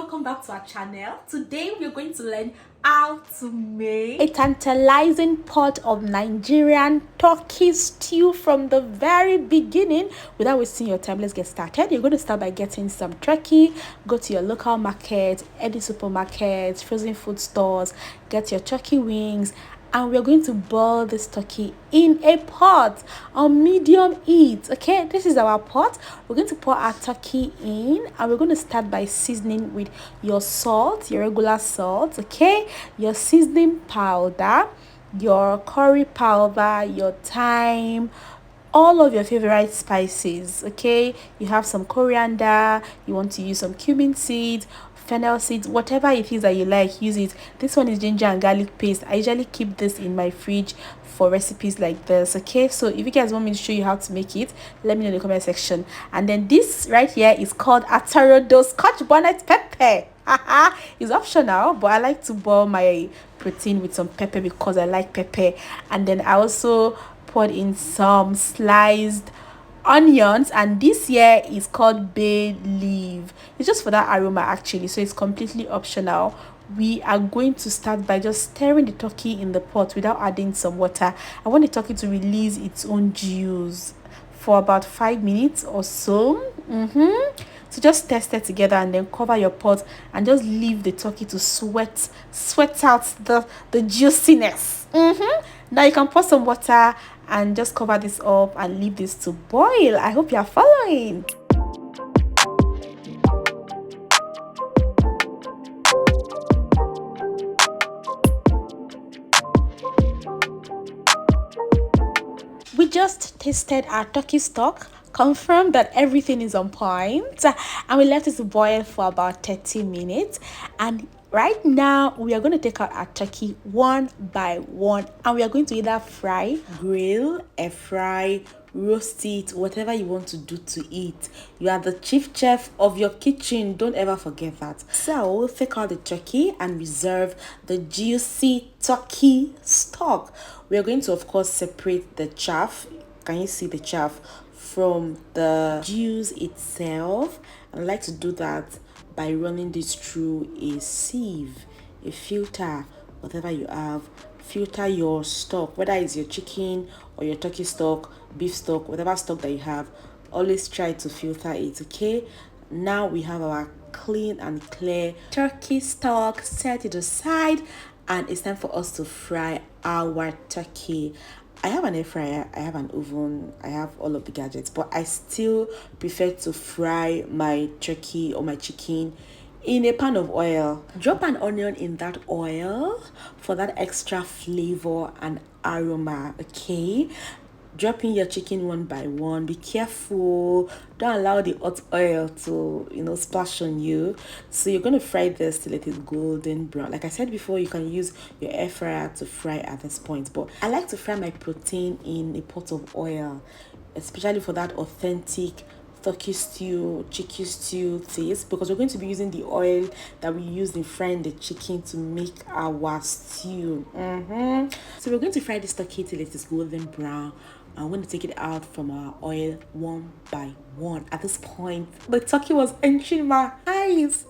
welcome back to our channel. Today we're going to learn how to make a tantalizing pot of Nigerian turkey stew from the very beginning. Without wasting your time, let's get started. You're going to start by getting some turkey. Go to your local market, any supermarkets, frozen food stores, get your turkey wings, and we're going to boil this turkey in a pot on medium heat. Okay, this is our pot. We're going to pour our turkey in, and we're going to start by seasoning with your salt, your regular salt, okay, your seasoning powder, your curry powder, your thyme, all of your favorite spices. Okay, you have some coriander, you want to use some cumin seeds, fennel seeds, whatever it is that you like, use it. This one is ginger and garlic paste. I usually keep this in my fridge for recipes like this. Okay, so if you guys want me to show you how to make it, let me know in the comment section. And then this right here is called Atarodo Scotch bonnet pepper. It's optional, but I like to boil my protein with some pepper because I like pepper. And then I also poured in some sliced onions, and this here is called bay leaf. It's just for that aroma actually, so it's completely optional. We are going to start by just stirring the turkey in the pot without adding some water. I want the turkey to release its own juice for about 5 minutes or so. So just test it together and then cover your pot and just leave the turkey to sweat out the juiciness. Now you can pour some water and just cover this up and leave this to boil. I hope you are following. We just tasted our turkey stock, confirmed that everything is on point, and we left it to boil for about 30 minutes. And right now we are going to take out our turkey one by one, and we are going to either fry, grill, air fry, roast it, whatever you want to do to eat. You are the chief chef of your kitchen, don't ever forget that. So we'll take out the turkey and reserve the juicy turkey stock. We are going to, of course, separate the chaff. Can you see the chaff from the juice itself? I like to do that by running this through a sieve, a filter, whatever you have. Filter your stock, whether it's your chicken or your turkey stock, beef stock, whatever stock that you have. Always try to filter it. Okay, now we have our clean and clear turkey stock. Set it aside, and it's time for us to fry our turkey. I have an air fryer, I have an oven, I have all of the gadgets, but I still prefer to fry my turkey or my chicken in a pan of oil. Drop an onion in that oil for that extra flavor and aroma. Okay, drop in your chicken one by one. Be careful, don't allow the hot oil to splash on you. So you're going to fry this till it is golden brown. Like I said before, you can use your air fryer to fry at this point, but I like to fry my protein in a pot of oil, especially for that authentic turkey stew, chicken stew taste, because we're going to be using the oil that we used in frying the chicken to make our stew. So we're going to fry this turkey till it is golden brown. I'm going to take it out from our oil one by one. At this point, the turkey was entering my eyes.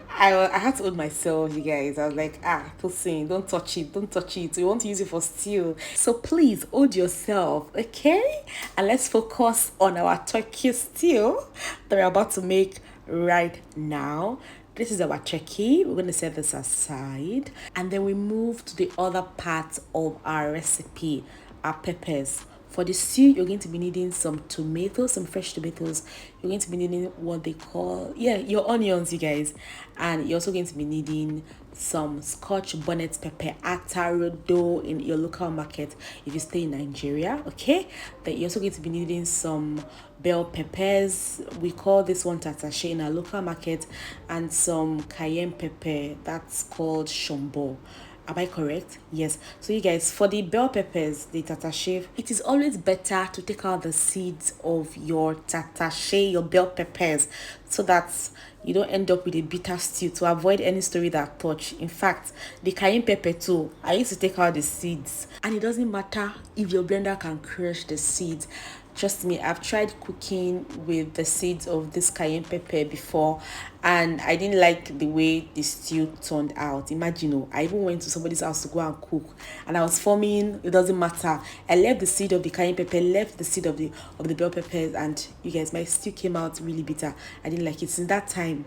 I had to hold myself, you guys. I was like, Tosin, don't touch it. We want to use it for stew. So please hold yourself, okay? And let's focus on our turkey stew that we're about to make right now. This is our turkey. We're going to set this aside. And then we move to the other part of our recipe, our peppers. For the stew, you're going to be needing some tomatoes, some fresh tomatoes. You're going to be needing what they call, your onions, you guys. And you're also going to be needing some Scotch bonnet pepper, Atarodo, in your local market if you stay in Nigeria, okay? Then you're also going to be needing some bell peppers. We call this one Tatashey in our local market, and some Cayenne pepper, that's called Shombo. Am I correct? Yes. So you guys, for the bell peppers, the Tatashey, it is always better to take out the seeds of your Tatashey, your bell peppers, so that you don't end up with a bitter stew, to avoid any story that touch. In fact, the cayenne pepper too, I used to take out the seeds, and it doesn't matter if your blender can crush the seeds. Trust me, I've tried cooking with the seeds of this cayenne pepper before, and I didn't like the way the stew turned out. Imagine, oh, I even went to somebody's house to go and cook, and I was forming. It doesn't matter. I left the seed of the cayenne pepper, left the seed of the bell peppers, and you guys, my stew came out really bitter. I didn't like it. Since that time,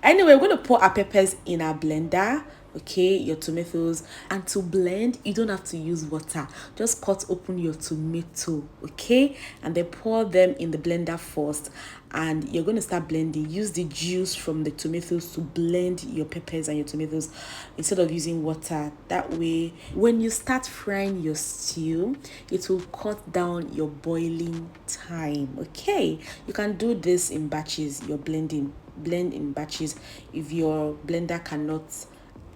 Anyway, we're going to pour our peppers in our blender. Okay, your tomatoes, and to blend you don't have to use water. Just cut open your tomato, okay, and then pour them in the blender first, and you're going to start blending. Use the juice from the tomatoes to blend your peppers and your tomatoes instead of using water. That way when you start frying your stew, it will cut down your boiling time. Okay, you can do this in batches. You're blend in batches if your blender cannot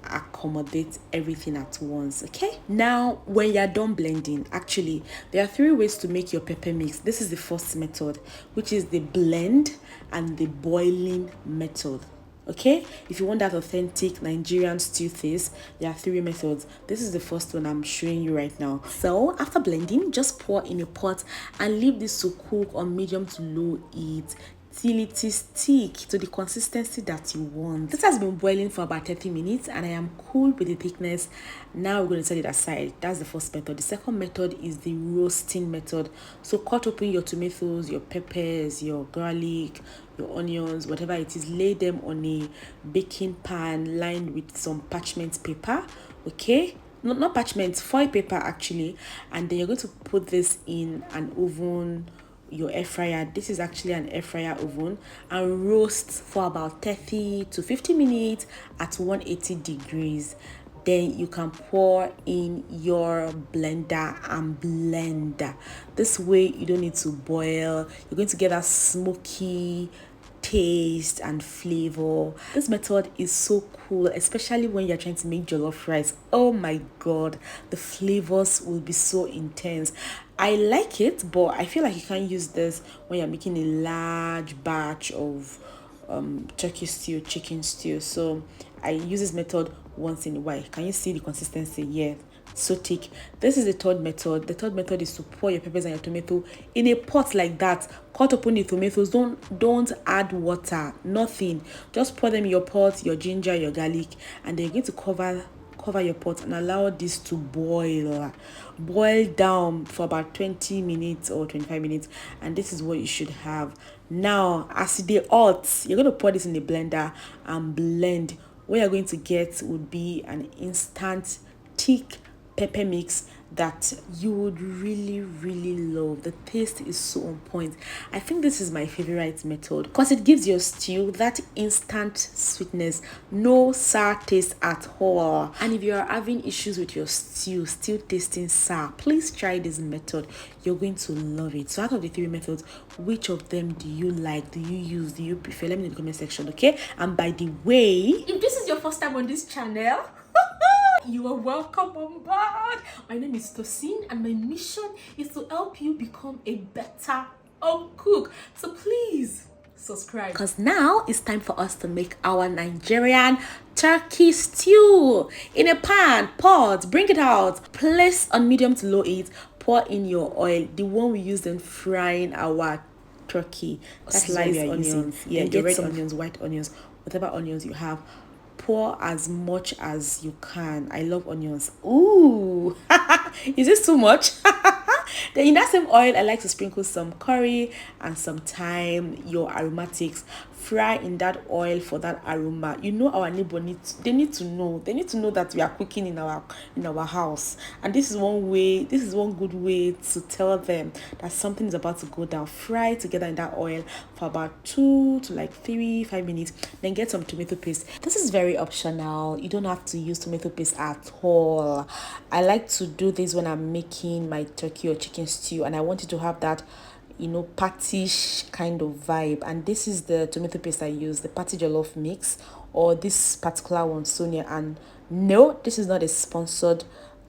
accommodate everything at once. Okay, now when you're done blending, actually there are 3 ways to make your pepper mix. This is the first method, which is the blend and the boiling method. Okay, if you want that authentic Nigerian stew taste, there are 3 methods. This is the first one I'm showing you right now. So after blending, just pour in a pot and leave this to cook on medium to low heat till it is thick to the consistency that you want. This has been boiling for about 30 minutes and I am cool with the thickness. Now we're going to set it aside. That's the first method. The second method is the roasting method. So cut open your tomatoes, your peppers, your garlic, your onions, whatever it is, lay them on a baking pan lined with some parchment paper. Okay, not parchment, foil paper actually, and then you're going to put this in an oven, your air fryer. This is actually an air fryer oven, and roast for about 30 to 50 minutes at 180 degrees. Then you can pour in your blender and blend. This way you don't need to boil. You're going to get that smoky taste and flavor. This method is so cool, especially when you're trying to make jollof rice. Oh my god, the flavors will be so intense. I like it, but I feel like you can't use this when you're making a large batch of turkey stew, chicken stew. So I use this method once in a while. Can you see the consistency? Yeah, so thick. This is the third method. The third method is to pour your peppers and your tomato in a pot like that. Cut open the tomatoes. Don't add water, nothing. Just pour them in your pot, your ginger, your garlic, and then you're going to cover your pot and allow this to boil down for about 20 minutes or 25 minutes, and this is what you should have. Now as they hot, you're going to pour this in the blender and blend. What you're going to get would be an instant thick pepper mix that you would really love. The taste is so on point. I think this is my favorite method because it gives your stew that instant sweetness, no sour taste at all. And if you are having issues with your stew still tasting sour, please try this method. You're going to love it. So out of the 3 methods, which of them do you like, do you use, do you prefer? Let me know in the comment section. Okay, and by the way, if this is your first time on this channel, you are welcome on board. My name is Tosin and my mission is to help you become a better cook. So please subscribe, because now it's time for us to make our Nigerian turkey stew. In a pan, pot, bring it out, place on medium to low heat, pour in your oil, the one we used in frying our turkey. Sliced onions, yeah, get red onions, white onions, whatever onions you have. Pour as much as you can. I love onions. Ooh, is this too much? Then in that same oil, I like to sprinkle some curry and some thyme, your aromatics. Fry in that oil for that aroma. You know, our neighbor need to know that we are cooking in our house, and this is one good way to tell them that something is about to go down. Fry together in that oil for about 2 to like 5 minutes. Then get some tomato paste. This is very optional. You don't have to use tomato paste at all. I like to do this when I'm making my turkey or chicken stew and I want it to have that, you know, patty-ish kind of vibe. And this is the tomato paste I use, the patty jollof mix, or this particular one, Sonia. And no, this is not a sponsored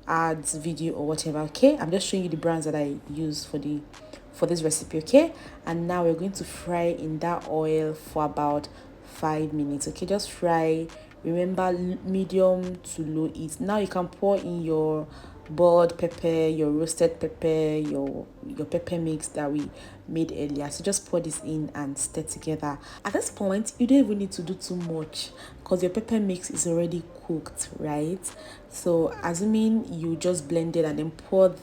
ads video or whatever. Okay, I'm just showing you the brands that I use for this recipe. Okay, and now we're going to fry in that oil for about 5 minutes. Okay, just fry, remember, medium to low heat. Now you can pour in your boiled pepper, your roasted pepper, your pepper mix that we made earlier. So just pour this in and stir together. At this point, you don't even need to do too much because your pepper mix is already cooked, right? So assuming you just blend it and then pour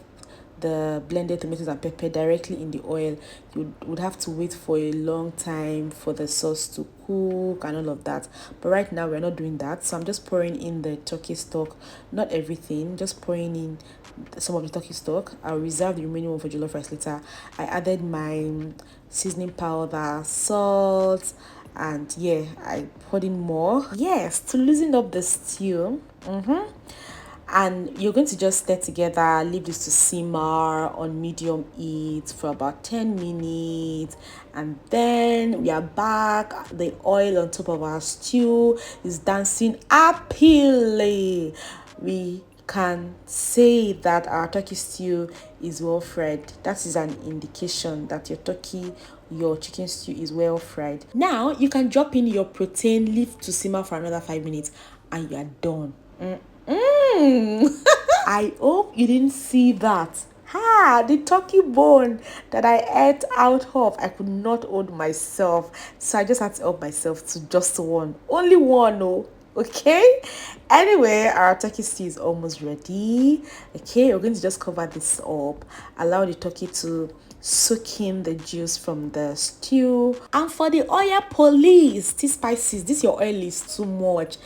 the blended tomatoes and pepper directly in the oil, you would have to wait for a long time for the sauce to cook and all of that. But right now we're not doing that, so I'm just pouring in the turkey stock, not everything, just pouring in some of the turkey stock. I'll reserve the remaining one for jollof rice later. I added my seasoning powder, salt, and yeah, I poured in more, yes, to loosen up the stew. And you're going to just stir together, leave this to simmer on medium heat for about 10 minutes, and then we are back. The oil on top of our stew is dancing happily. We can say that our turkey stew is well fried. That is an indication that your chicken stew is well fried. Now you can drop in your protein, leave to simmer for another 5 minutes, and you are done. I hope you didn't see that. The turkey bone that I ate out of, I could not hold myself, so I just had to help myself to just one, only one. Oh, okay. Anyway, our turkey stew is almost ready. Okay, we're going to just cover this up, allow the turkey to soak in the juice from the stew. And for the oil police, these spices, this your oil is too much.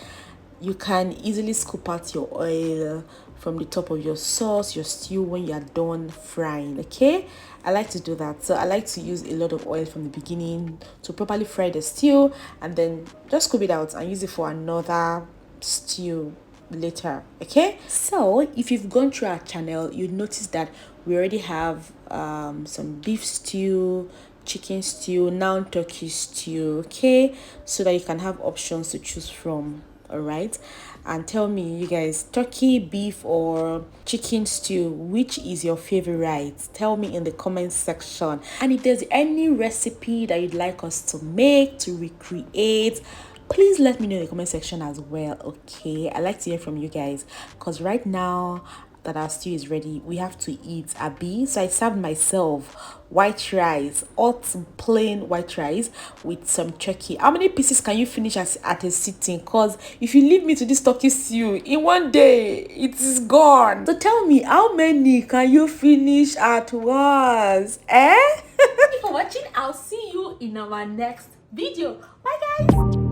You can easily scoop out your oil from the top of your sauce, your stew, when you are done frying. Okay, I like to do that. So I like to use a lot of oil from the beginning to properly fry the stew, and then just scoop it out and use it for another stew later. Okay, so if you've gone through our channel, you'd notice that we already have some beef stew, chicken stew, now turkey stew. Okay, so that you can have options to choose from. All right, and tell me, you guys, turkey, beef, or chicken stew, which is your favorite? Tell me in the comment section. And if there's any recipe that you'd like us to make, to recreate, please let me know in the comment section as well. Okay, I like to hear from you guys, because right now that our stew is ready, we have to eat abi. So I served myself white rice, hot plain white rice with some turkey. How many pieces can you finish at a sitting? Because if you leave me to this turkey stew in one day, it is gone. So tell me, how many can you finish at once? Thank you for watching. I'll see you in our next video. Bye guys.